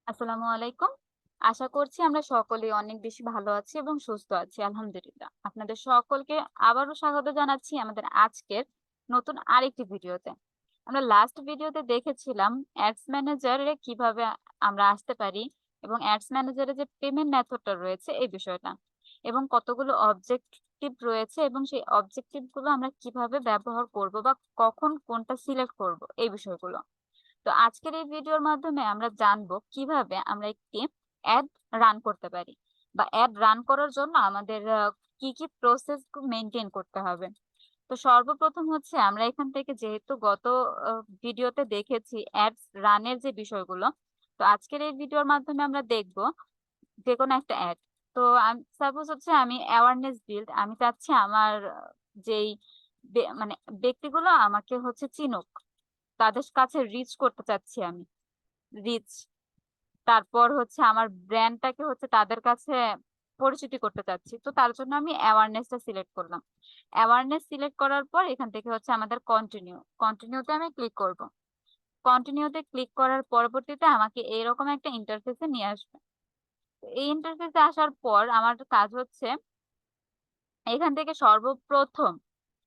আসসালামু আলাইকুম। আশা করছি আমরা সকলেই অনেক বেশি ভালো আছি এবং সুস্থ আছি আলহামদুলিল্লাহ। আপনাদের সকলকে আবারও স্বাগত জানাচ্ছি আমাদের আজকের নতুন আরেকটি ভিডিওতে। আমরা লাস্ট ভিডিওতে দেখেছিলাম অ্যাডস ম্যানেজারে কিভাবে আমরা আসতে পারি এবং অ্যাডস ম্যানেজারে যে পেমেন্ট মেথডটা রয়েছে এই বিষয়টা এবং কতগুলো অবজেক্টিভ রয়েছে এবং সেই অবজেক্টিভ গুলো আমরা কিভাবে ব্যবহার করব বা কখন কোনটা সিলেক্ট করব এই বিষয়গুলো। তো আজকের এই ভিডিওর মাধ্যমে আমরা জানবো কিভাবে আমরা একটি অ্যাড রান করতে পারি বা অ্যাড রান করার জন্য আমাদের কি কি প্রসেস মেনটেন করতে হবে। তো সর্বপ্রথম হচ্ছে আমরা এখান থেকে যেহেতু গত ভিডিওতে দেখেছি অ্যাডস রানের যে বিষয়গুলো, তো আজকের এই ভিডিওর মাধ্যমে আমরা দেখব যে কোনো একটা অ্যাড। তো সাপোজ হচ্ছে আমি অ্যাওয়ারনেস বিল্ড, আমি চাচ্ছি আমার যেই মানে ব্যক্তিগুলো আমাকে হচ্ছে চিনুক, তাদের কাছে রিচ করতে চাচ্ছি আমি, রিচ। তারপর হচ্ছে আমার ব্র্যান্ডটাকে হচ্ছে তাদের কাছে পরিচিতি করতে চাচ্ছি, তো তার জন্য আমি অ্যাওয়ারনেসটা সিলেক্ট করলাম। অ্যাওয়ারনেস সিলেক্ট করার পর এখান থেকে হচ্ছে আমাদের কন্টিনিউতে আমি ক্লিক করব। কন্টিনিউতে ক্লিক করার পরবর্তীতে আমাকে এইরকম একটা ইন্টারফেসে নিয়ে আসবে। তো এই ইন্টারফেসে আসার পর আমার কাজ হচ্ছে এখান থেকে সর্বপ্রথম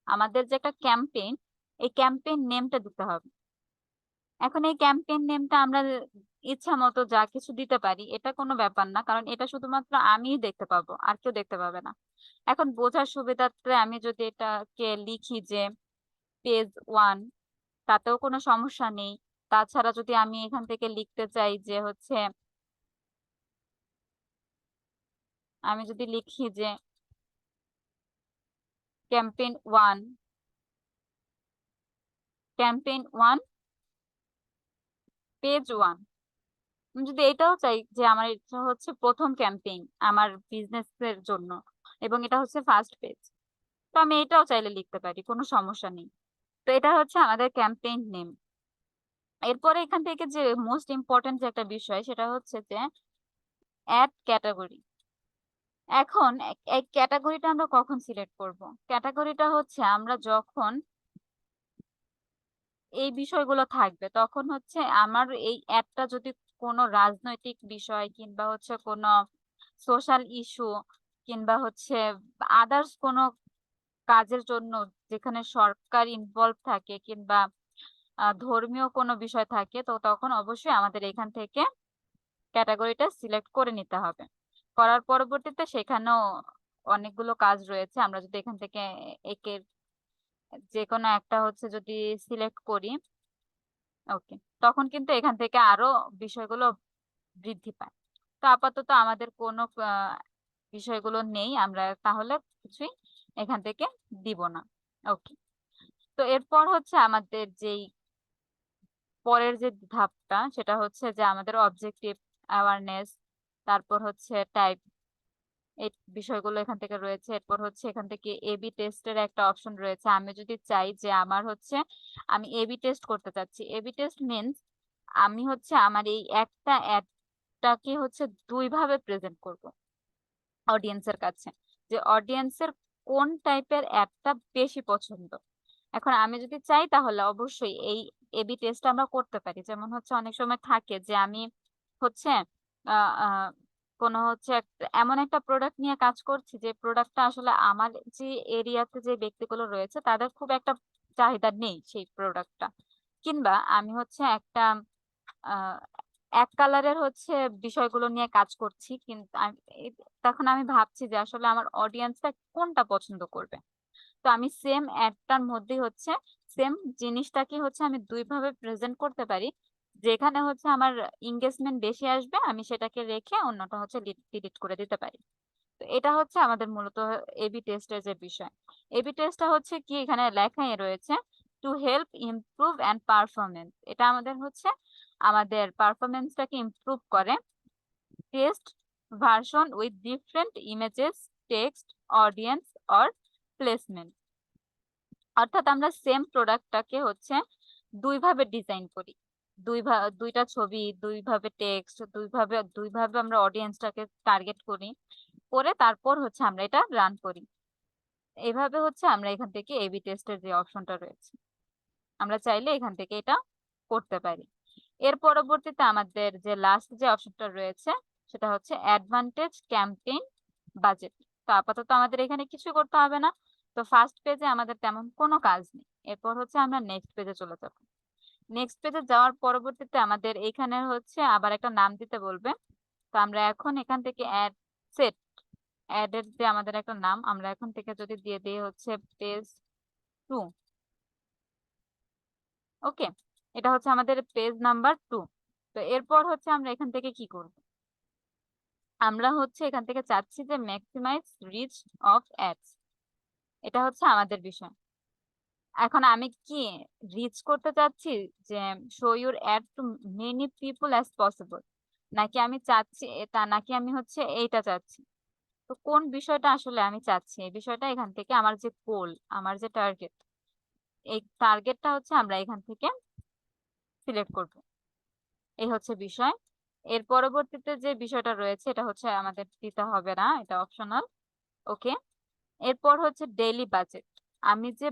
আমাদের যে একটা ক্যাম্পেইন, এই ক্যাম্পেইন নেমটা দিতে হবে। এখন এই ক্যাম্পেইন নেমটা আমরা ইচ্ছা মতো যা কিছু দিতে পারি, এটা কোনো ব্যাপার না, কারণ এটা শুধুমাত্র আমিই দেখতে পাবো, আর কেউ দেখতে পাবে না। এখন বোঝার সুবিধার্থে আমি যদি এটাকে লিখি যে পেজ 1, তাতেও কোনো সমস্যা নেই। তাছাড়া যদি আমি এখান থেকে লিখতে চাই যে হচ্ছে, আমি যদি লিখি যে ক্যাম্পেইন 1, ক্যাম্পেইন 1 পেজ 1, আমি যদি এটাও চাই যে আমার এটা হচ্ছে প্রথম ক্যাম্পেইন আমার বিজনেস এর জন্য এবং এটা হচ্ছে ফার্স্ট পেজ, তো আমি এটাও চাইলে লিখতে পারি, কোনো সমস্যা নেই। তো এটা হচ্ছে আমাদের ক্যাম্পেইন নেম। এরপরে এখান থেকে যে মোস্ট ইম্পর্টেন্ট যে একটা বিষয়, সেটা হচ্ছে যে অ্যাড ক্যাটাগরি। এখন এই ক্যাটাগরিটা আমরা কখন সিলেক্ট করব? ক্যাটাগরিটা হচ্ছে আমরা যখন এই বিষয়গুলো থাকবে, তখন হচ্ছে আমার এই অ্যাডটা যদি কোনো রাজনৈতিক বিষয় কিংবা হচ্ছে কোনো সোশ্যাল ইস্যু কিংবা হচ্ছে আদার্স কোনো কাজের জন্য, যেখানে সরকার ইনভলভ থাকে কিংবা ধর্মীয় কোনো বিষয় থাকে, তো তখন অবশ্যই আমাদের এখান থেকে ক্যাটাগরিটা সিলেক্ট করে নিতে হবে। করার পরবর্তীতে সেখানেও অনেকগুলো কাজ রয়েছে, আমরা যদি এখান থেকে একের যে কোনো একটা হচ্ছে যদি সিলেক্ট করি, ওকে, তখন কিন্তু এখান থেকে আরো বিষয়গুলো বৃদ্ধি পায়। তো আপাতত আমাদের কোনো বিষয়গুলো নেই, আমরা তাহলে কিছুই এখান থেকে দিব না। ওকে, তো এরপর হচ্ছে আমাদের যেই পরের যে ধাপটা, সেটা হচ্ছে যে আমাদের অবজেক্টিভ, অ্যাওয়ারনেস, তারপর হচ্ছে টাইপ, এই বিষয়গুলো এখান থেকে রয়েছে। এরপর হচ্ছে এখান থেকে এবি টেস্টের একটা অপশন রয়েছে। আমি যদি চাই যে আমার হচ্ছে আমি এবি টেস্ট করতে চাচ্ছি, এবি টেস্ট মিনস আমি হচ্ছে আমার এই একটা অ্যাডটাকে হচ্ছে দুই ভাবে প্রেজেন্ট করব অডিয়েন্সের কাছে, যে অডিয়েন্সের কোন টাইপের অ্যাডটা বেশি পছন্দ। এখন আমি যদি চাই তাহলে অবশ্যই এই এবি টেস্ট আমরা করতে পারি। যেমন হচ্ছে অনেক সময় থাকে যে আমি হচ্ছে আহ আহ, কোনো হচ্ছে এমন একটা প্রোডাক্ট নিয়ে কাজ করছি, যে প্রোডাক্টটা আসলে আমার যে এরিয়াতে যে ব্যক্তিগুলো রয়েছে তাদের খুব একটা চাহিদা নেই সেই প্রোডাক্টটা, কিংবা আমি হচ্ছে একটা আহ এক কালারের হচ্ছে বিষয়গুলো নিয়ে কাজ করছি, কিন্তু তখন আমি ভাবছি যে আসলে আমার অডিয়েন্সটা কোনটা পছন্দ করবে। তো আমি সেম অ্যাডটার মধ্যে হচ্ছে সেম জিনিসটাকে হচ্ছে আমি দুই ভাবে প্রেজেন্ট করতে পারি। যেখানে হচ্ছে আমার এঙ্গেজমেন্ট বেশি আসবে আমি সেটাকে রেখে অন্যটা হচ্ছে ডিলিট করে দিতে পারি। তো এটা হচ্ছে আমাদের মূলত এবি টেস্টের যে বিষয়। এবি টেস্টটা হচ্ছে কি, এখানে লেখাই রয়েছে to help improve and performance. এটা আমাদের হচ্ছে আমাদের পারফরমেন্সটাকে ইমপ্রুভ করে। Test version with different images, text, audience or placement. অর্থাৎ আমরা সেম প্রোডাক্টটাকে হচ্ছে দুই ভাবে ডিজাইন করি, দুইটা ছবি, দুই ভাবে টেক্সট, দুই ভাবে আমরা অডিয়েন্সটাকে টার্গেট করি, করে তারপর হচ্ছে আমরা এটা রান করি। এভাবে হচ্ছে আমরা এখান থেকে এবি টেস্টের যে অপশনটা রয়েছে, আমরা চাইলে এখান থেকে এটা করতে পারি। এর পরবর্তীতে আমাদের যে লাস্ট যে অপশনটা রয়েছে সেটা হচ্ছে অ্যাডভান্টেজ ক্যাম্পেইন বাজেট। তো আপাতত আমাদের এখানে কিছু করতে হবে না। তো ফার্স্ট পেজে আমাদের তেমন কোনো কাজ নেই। এরপর হচ্ছে আমরা নেক্সট পেজে চলে যাব। নেক্সট পেজে যাওয়ার পরবর্তীতে আমাদের এখানে হচ্ছে আবার একটা নাম দিতে বলবে। তো আমরা এখন এখান থেকে অ্যাড সেট অ্যাডের যে আমাদের একটা নাম, আমরা এখন থেকে যদি দিয়ে দিই হচ্ছে পেজ 2। ওকে, এটা হচ্ছে আমাদের পেজ নাম্বার 2। তো এরপর হচ্ছে আমরা এখান থেকে কি করব, আমরা হচ্ছে এখান থেকে চাচ্ছি যে ম্যাক্সিমাইজ রিচ অফ অ্যাডস। এটা হচ্ছে আমাদের বিষয়। এখন আমি কি রিচ করতে চাচ্ছি যে show your ad to many people as possible, নাকি আমি চাচ্ছি এটা, নাকি আমি হচ্ছে এইটা চাচ্ছি। তো কোন বিষয়টা আসলে আমি চাচ্ছি, এই বিষয়টা এখান থেকে আমার যে গোল, আমার যে টার্গেট, এই টার্গেটটা হচ্ছে আমরা এখান থেকে সিলেক্ট করব। এই হচ্ছে বিষয়। এর পরবর্তীতে যে বিষয়টা রয়েছে এটা হচ্ছে আমাদের দিতে হবে না, এটা অপশনাল। ওকে, এরপর হচ্ছে ডেইলি বাজেট। আমি যে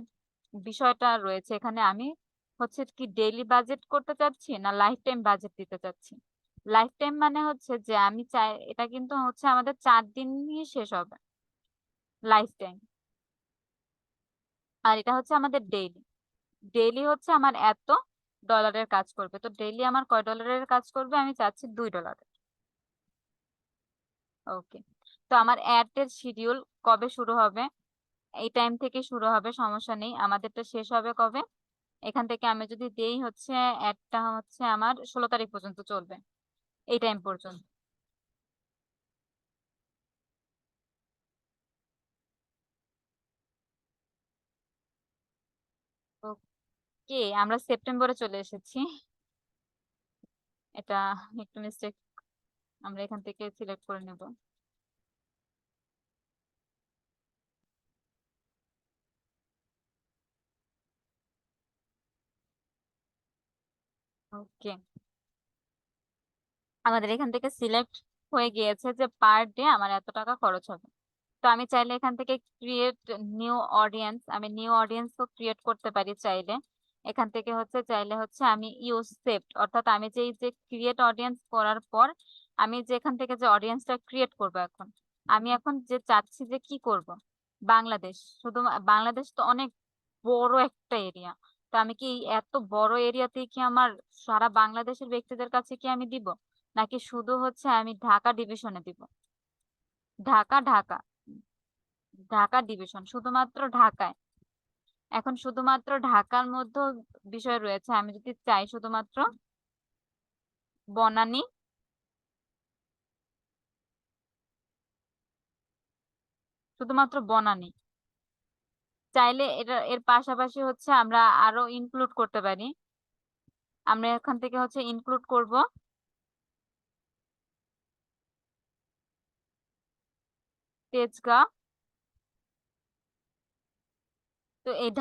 বিষয়টা রয়েছে এখানে, আমি হচ্ছে কি ডেইলি বাজেট করতে চাচ্ছি না লাইফ টাইম বাজেট দিতে চাচ্ছি। লাইফ টাইম মানে হচ্ছে যে আমি চাই এটা কিন্তু হচ্ছে আমাদের 4 দিনই শেষ হবে লাইফ টাইম। আর এটা হচ্ছে আমাদের ডেইলি। ডেইলি হচ্ছে আমার এত ডলারের কাজ করবে। তো ডেইলি আমার কয় ডলারের কাজ করবে, আমি চাচ্ছি $2। ওকে, তো আমার অ্যাড এর শিডিউল কবে শুরু হবে, এই টাইম থেকে শুরু হবে, সমস্যা নেই। আমাদেরটা শেষ হবে কবে, এখান থেকে আমি যদি দেই হচ্ছে অ্যাডটা হচ্ছে আমার 16 তারিখ পর্যন্ত চলবে, এই টাইম পর্যন্ত। ওকে, আমরা সেপ্টেম্বরে চলে এসেছি। এটা একটু মিস্টেক, আমরা এখান থেকে সিলেক্ট করে নেব। ওকে, আমাদের এখান থেকে সিলেক্ট হয়ে গিয়েছে যে পার ডে আমার এত টাকা খরচ হবে। তো আমি চাইলে এখান থেকে ক্রিয়েট নিউ অডিয়েন্স, আমি নিউ অডিয়েন্স তো ক্রিয়েট করতে পারি চাইলে। এখান থেকে হচ্ছে চাইলে হচ্ছে আমি ইউজ সেভড, অর্থাৎ আমি যে এই যে ক্রিয়েট অডিয়েন্স করার পর আমি যে এখান থেকে যে অডিয়েন্সটা ক্রিয়েট করব, এখন আমি এখন যে চাচ্ছি যে কি করব, বাংলাদেশ, শুধু বাংলাদেশ তো অনেক বড় একটা এরিয়া। তো আমি কি এই এত বড় এরিয়াতে কি আমার সারা বাংলাদেশের ব্যক্তিদের কাছে কি আমি দিব, নাকি শুধু হচ্ছে আমি ঢাকা ডিভিশনে দিব? ঢাকা ঢাকা ঢাকা ডিভিশন, শুধুমাত্র ঢাকায়। এখন শুধুমাত্র ঢাকার মধ্যে বিষয় রয়েছে, আমি যদি চাই শুধুমাত্র বনানী, শুধুমাত্র বনানী চাইলে এটা এর পাশাপাশি হচ্ছে আমরা আরো ইনক্লুড করতে পারি। আমরা এখান থেকে হচ্ছে ইনক্লুড করব তেজগাঁ। তো এই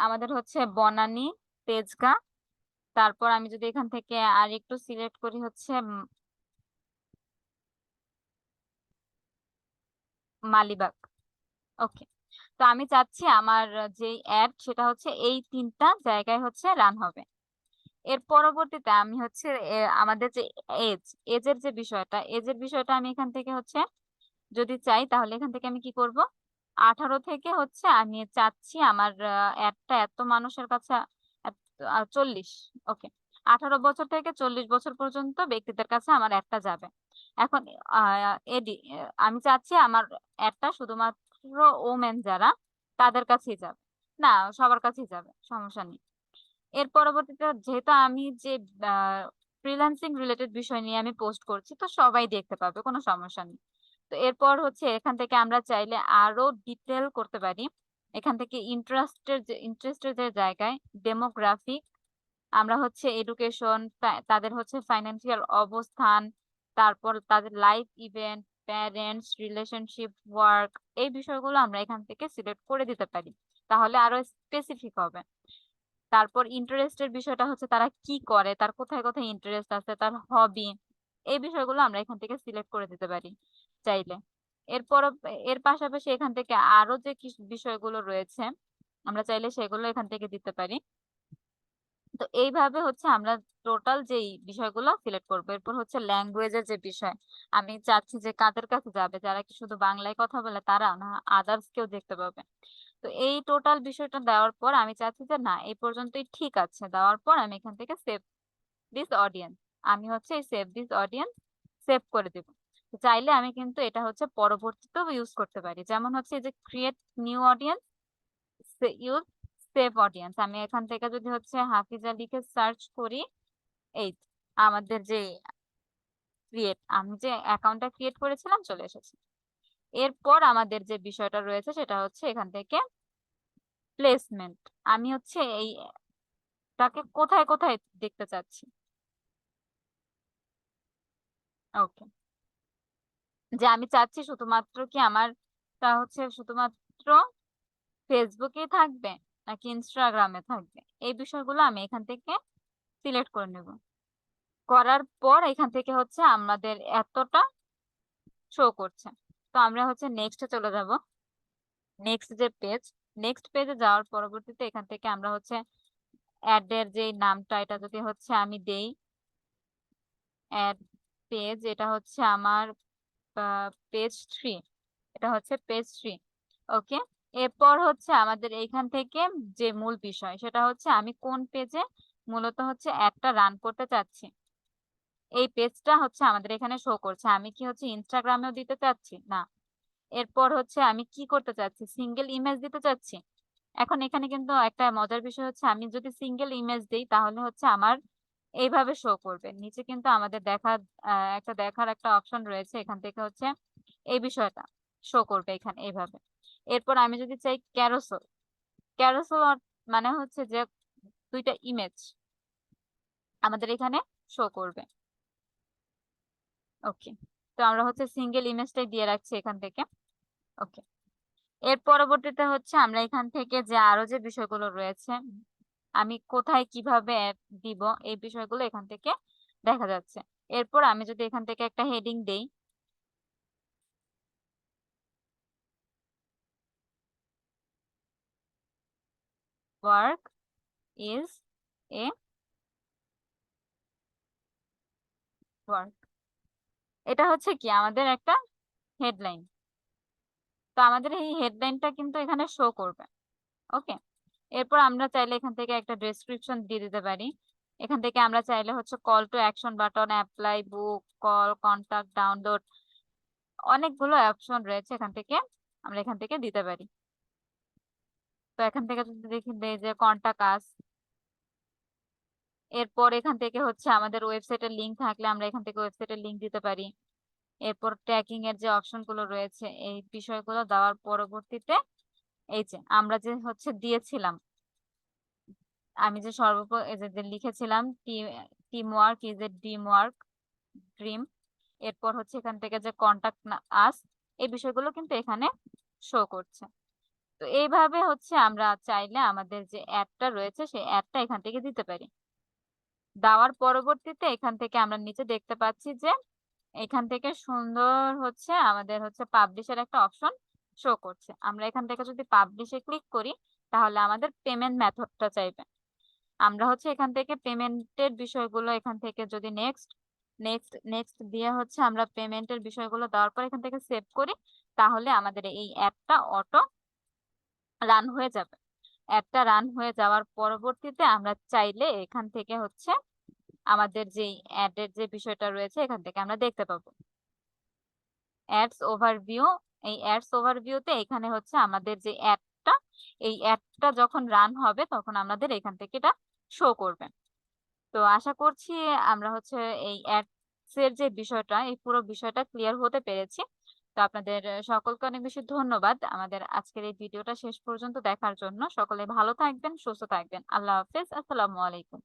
আমাদের হচ্ছে বনানী, তেজগাঁ, তারপর আমি যদি এখান থেকে আর একটু সিলেক্ট করি হচ্ছে মালিবাগ। ওকে, তো আমি চাচ্ছি আমার যে অ্যাড সেটা হচ্ছে এই 3টা জায়গায় হচ্ছে রান হবে। এর পরবর্তীতে আমি হচ্ছে আমাদের যে এজ, এজের যে বিষয়টা, এজের বিষয়টা আমি এখান থেকে হচ্ছে যদি চাই তাহলে এখান থেকে আমি কি করব, 18 থেকে হচ্ছে আমি চাচ্ছি আমার অ্যাডটা এত মানুষের কাছে 40। ওকে, 18 বছর থেকে 40 বছর পর্যন্ত ব্যক্তিদের কাছে আমার অ্যাডটা যাবে। এখন এডি আমি চাচ্ছি আমার অ্যাডটা শুধুমাত্র ওমেন যারা তাদের কাছেই যাবে, না সবার কাছেই যাবে, সমস্যা নেই। এর পরবর্তীতে যেহেতু আমি যে ফ্রিল্যান্সিং রিলেটেড বিষয় নিয়ে আমি পোস্ট করছি, তো সবাই দেখতে পাবে, কোনো সমস্যা নেই। তো এরপর হচ্ছে এখান থেকে আমরা চাইলে আরো ডিটেল করতে পারি। এখান থেকে ইন্টারেস্টের যে জায়গায় ডেমোগ্রাফিক, আমরা হচ্ছে এডুকেশন, তাদের হচ্ছে ফাইন্যান্সিয়াল অবস্থান, তারপর তাদের life event, parents, relationship, work, এই বিষয়গুলো আমরা এখান থেকে সিলেক্ট করে দিতে পারি, তাহলে আরো স্পেসিফিক হবে। তারপর ইন্টারেস্টের বিষয়টা হচ্ছে তারা কি করে, তার কোথায় কোথায় ইন্টারেস্ট আছে, তার হবি, এই বিষয়গুলো আমরা এখান থেকে সিলেক্ট করে দিতে পারি চাইলে। এরপর এর পাশাপাশি এখান থেকে আরো যে বিষয়গুলো রয়েছে আমরা চাইলে সেগুলো এখান থেকে দিতে পারি। তো এইভাবে হচ্ছে আমরা টোটাল যেই বিষয়গুলো সিলেক্ট করবো। এরপর হচ্ছে ল্যাঙ্গুয়েজের যে বিষয়। আমি চাচ্ছি যে কাদের কাছে যাবে? যারা কি শুধু বাংলায় কথা বলে তারা? না আদার্স কেউ দেখতে পাবে? তো এই টোটাল বিষয়টা দেওয়ার পর আমি চাচ্ছি যে না এই পর্যন্তই ঠিক আছে। দেওয়ার পর আমি এখান থেকে সেভ দিস অডিয়েন্স। আমি হচ্ছে এই সেভ দিস অডিয়েন্স সেভ করে দেব। তো চাইলে আমি কিন্তু এটা হচ্ছে পরবর্তীতেও ইউজ করতে পারি। যেমন হচ্ছে এই যে create new audience use save audience. আমি এখান থেকে যদি হচ্ছে হাফিজা লিখে সার্চ করি, এই আমাদের যে আমি যে অ্যাকাউন্টটা ক্রিয়েট করেছিলাম চলে এসেছে। এরপর আমাদের যে বিষয়টা রয়েছে সেটা হচ্ছে এখান থেকে প্লেসমেন্ট। আমি হচ্ছে এইটাকে কোথায় কোথায় দেখতে চাচ্ছি। ওকে, যে আমি চাচ্ছি শুধুমাত্র কি আমারটা হচ্ছে শুধুমাত্র ফেসবুকেই থাকবে নাকি ইনস্টাগ্রামে থাকবে, এই বিষয়গুলো আমি এখান থেকে সিলেক্ট করে নেব। করার পর এখান থেকে হচ্ছে আমাদের এতটা শো করছে। তো আমরা হচ্ছে নেক্সটে চলে যাব। নেক্সট যে পেজ, নেক্সট পেজে যাওয়ার পরবর্তীতে এখান থেকে আমরা হচ্ছে অ্যাড এর যে নামটা এটা যদি হচ্ছে আমি দেই অ্যাড পেজ, এটা হচ্ছে আমার পেজ 3, এটা হচ্ছে পেজ 3। ওকে, এরপর হচ্ছে আমাদের এইখান থেকে যে মূল বিষয় সেটা হচ্ছে আমি কোন পেজে মূলত হচ্ছে অ্যাডটা রান করতে চাচ্ছি। এই পেজটা হচ্ছে আমাদের এখানে শো করছে। আমি কি হচ্ছে ইনস্টাগ্রামেও দিতে চাচ্ছি না। এরপর হচ্ছে আমি কি করতে চাচ্ছি, সিঙ্গেল ইমেজ দিতে চাচ্ছি। এখন এখানে কিন্তু একটা মজার বিষয় হচ্ছে আমি যদি সিঙ্গেল ইমেজ দেই তাহলে হচ্ছে আমার এইভাবে শো করবে। নিচে কিন্তু আমাদের দেখার একটা অপশন রয়েছে, এখান থেকে হচ্ছে এই বিষয়টা শো করবে এখানে এইভাবে। এরপর আমি যদি চাই ক্যারোসেল, ক্যারোসেল মানে হচ্ছে যে দুইটা ইমেজ আমাদের এখানে শো করবে। ওকে, তো আমরা হচ্ছে সিঙ্গেল ইমেজটাই দিয়ে রাখছি এখান থেকে। ওকে, এর পরবর্তীতে হচ্ছে আমরা এখান থেকে যে আরো যে বিষয়গুলো রয়েছে আমি কোথায় কিভাবে অ্যাড দিব এই বিষয়গুলো এখান থেকে দেখা যাচ্ছে। এরপর আমি যদি এখান থেকে একটা হেডিং দেই, ওয়ার্ক ইজ এ ওয়ার্ক, এটা হচ্ছে কি আমাদের একটা হেডলাইন। তো আমাদের এই হেডলাইনটা কিন্তু এখানে শো করবে। ওকে, এরপর আমরা চাইলে এখান থেকে একটা ডেসক্রিপশন দিয়ে দিতে পারি। এখান থেকে আমরা চাইলে হচ্ছে call to action button, apply, book, call, contact, download, অনেকগুলো অপশন রয়েছে এখান থেকে আমরা এখান থেকে দিতে পারি। তো এখান থেকে যদি দেখি দেই যে কন্টাক্ট আস, এরপর এখান থেকে হচ্ছে আমাদের ওয়েবসাইটের লিংক থাকলে আমরা এখান থেকে ওয়েবসাইটের লিংক দিতে পারি। এরপর ট্র্যাকিং এর যে অপশন গুলো রয়েছে এই বিষয়গুলো দেওয়ার পরবর্তীতে এই যে আমরা যে হচ্ছে দিয়েছিলাম, আমি যে এই যে লিখেছিলাম team work is a dream work dream, এরপর হচ্ছে এখান থেকে যে কন্টাক্ট আস, এই বিষয়গুলো কিন্তু এখানে শো করছে। তো এইভাবে হচ্ছে আমরা চাইলে আমাদের যে অ্যাডটা রয়েছে সেই অ্যাডটা এখান থেকে দিতে পারি। দেওয়ার পরবর্তীতে এখান থেকে আমরা নিচে দেখতে পাচ্ছি যে এখান থেকে সুন্দর হচ্ছে আমাদের হচ্ছে পাবলিশের একটা অপশন শো করছে। আমরা এখান থেকে যদি পাবলিশে ক্লিক করি তাহলে আমাদের পেমেন্ট মেথডটা চাইবে। আমরা হচ্ছে এখান থেকে পেমেন্টের বিষয়গুলো এখান থেকে যদি নেক্সট নেক্সট নেক্সট দিয়ে হচ্ছে আমরা পেমেন্টের বিষয়গুলো দেওয়ার পর এখান থেকে সেভ করি তাহলে আমাদের এই অ্যাপটা অটো রান হয়ে যাবে। অ্যাপটা রান হয়ে যাওয়ার পরবর্তীতে আমরা চাইলে এখান থেকে হচ্ছে আমাদের যে অ্যাডের যে বিষয়টা রয়েছে এখান থেকে আমরা দেখতে পাবো অ্যাডস ওভারভিউ। এই অ্যাডস ওভারভিউতে এখানে হচ্ছে আমাদের যে অ্যাডটা, এই অ্যাডটা যখন রান হবে তখন আমাদের এখান থেকে এটা শো করবে। তো আশা করছি আমরা হচ্ছে এই অ্যাডস এর যে বিষয়টা এই পুরো বিষয়টা ক্লিয়ার হতে পেরেছি। তো আপনাদের সকলকে অনেক বেশি ধন্যবাদ আমাদের আজকের এই ভিডিওটা শেষ পর্যন্ত দেখার জন্য। সকলে ভালো থাকবেন, সুস্থ থাকবেন। আল্লাহ হাফেজ, আসসালামু আলাইকুম।